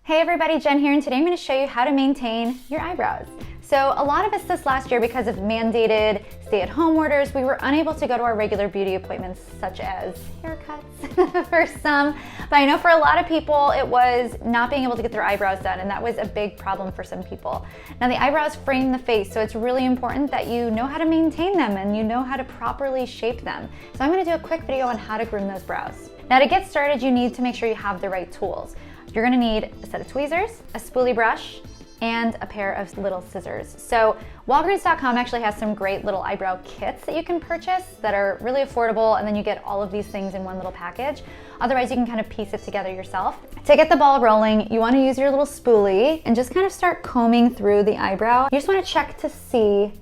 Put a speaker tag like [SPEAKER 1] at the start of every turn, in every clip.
[SPEAKER 1] Hey everybody, Jen here, and today I'm going to show you how to maintain your eyebrows. So a lot of us this last year, because of mandated stay-at-home orders, we were unable to go to our regular beauty appointments, such as haircuts for some. But I know for a lot of people, it was not being able to get their eyebrows done, and that was a big problem for some people. Now the eyebrows frame the face, so it's really important that you know how to maintain them and you know how to properly shape them. So I'm going to do a quick video on how to groom those brows. Now to get started, you need to make sure you have the right tools. You're gonna need a set of tweezers, a spoolie brush, and a pair of little scissors. So Walgreens.com actually has some great little eyebrow kits that you can purchase that are really affordable, and then you get all of these things in one little package. Otherwise, you can kind of piece it together yourself. To get the ball rolling, you wanna use your little spoolie and just kind of start combing through the eyebrow. You just wanna check to see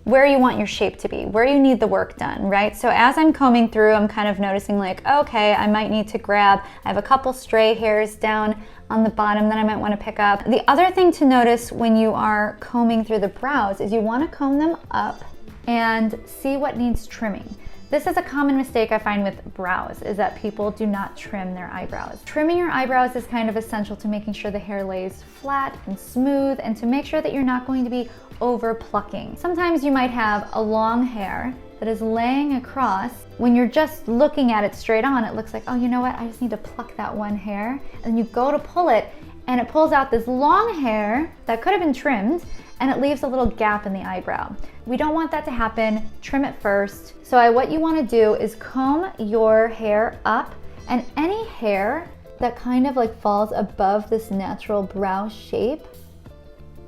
[SPEAKER 1] where you want your shape to be, where you need the work done, right? So as I'm combing through, I'm kind of noticing like, okay, I might need to grab, I have a couple stray hairs down on the bottom that I might want to pick up. The other thing to notice when you are combing through the brows is you want to comb them up and see what needs trimming. This is a common mistake I find with brows, is that people do not trim their eyebrows. Trimming your eyebrows is kind of essential to making sure the hair lays flat and smooth, and to make sure that you're not going to be over plucking. Sometimes you might have a long hair that is laying across. When you're just looking at it straight on, it looks like, oh, you know what? I just need to pluck that one hair. And you go to pull it, and it pulls out this long hair that could have been trimmed, and it leaves a little gap in the eyebrow. We don't want that to happen. Trim it first. So what you want to do is comb your hair up, and any hair that kind of like falls above this natural brow shape,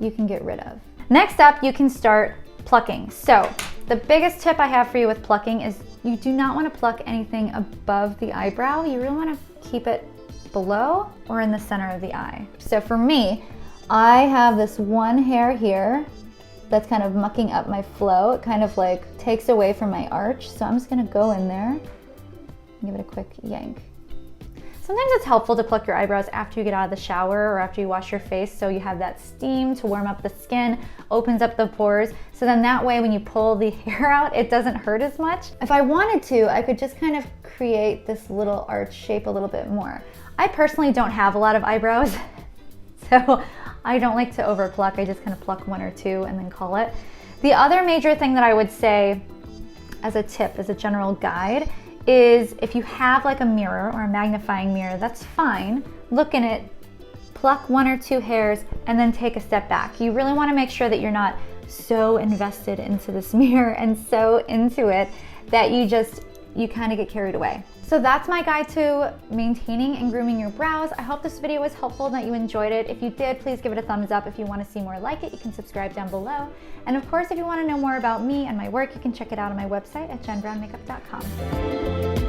[SPEAKER 1] you can get rid of. Next up, you can start plucking. So the biggest tip I have for you with plucking is you do not want to pluck anything above the eyebrow. You really want to keep it below or in the center of the eye. So for me, I have this one hair here that's kind of mucking up my flow. It kind of like takes away from my arch. So I'm just gonna go in there and give it a quick yank. Sometimes it's helpful to pluck your eyebrows after you get out of the shower or after you wash your face, so you have that steam to warm up the skin, opens up the pores, so then that way when you pull the hair out, it doesn't hurt as much. If I wanted to, I could just kind of create this little arch shape a little bit more. I personally don't have a lot of eyebrows, so I don't like to over pluck. I just kind of pluck one or two and then call it. The other major thing that I would say as a tip, as a general guide, is if you have like a mirror or a magnifying mirror, that's fine. Look in it, pluck one or two hairs, and then take a step back. You really want to make sure that you're not so invested into this mirror and so into it that you kind of get carried away. So that's my guide to maintaining and grooming your brows. I hope this video was helpful and that you enjoyed it. If you did, please give it a thumbs up. If you want to see more like it, you can subscribe down below. And of course, if you want to know more about me and my work, you can check it out on my website at jenbrownmakeup.com.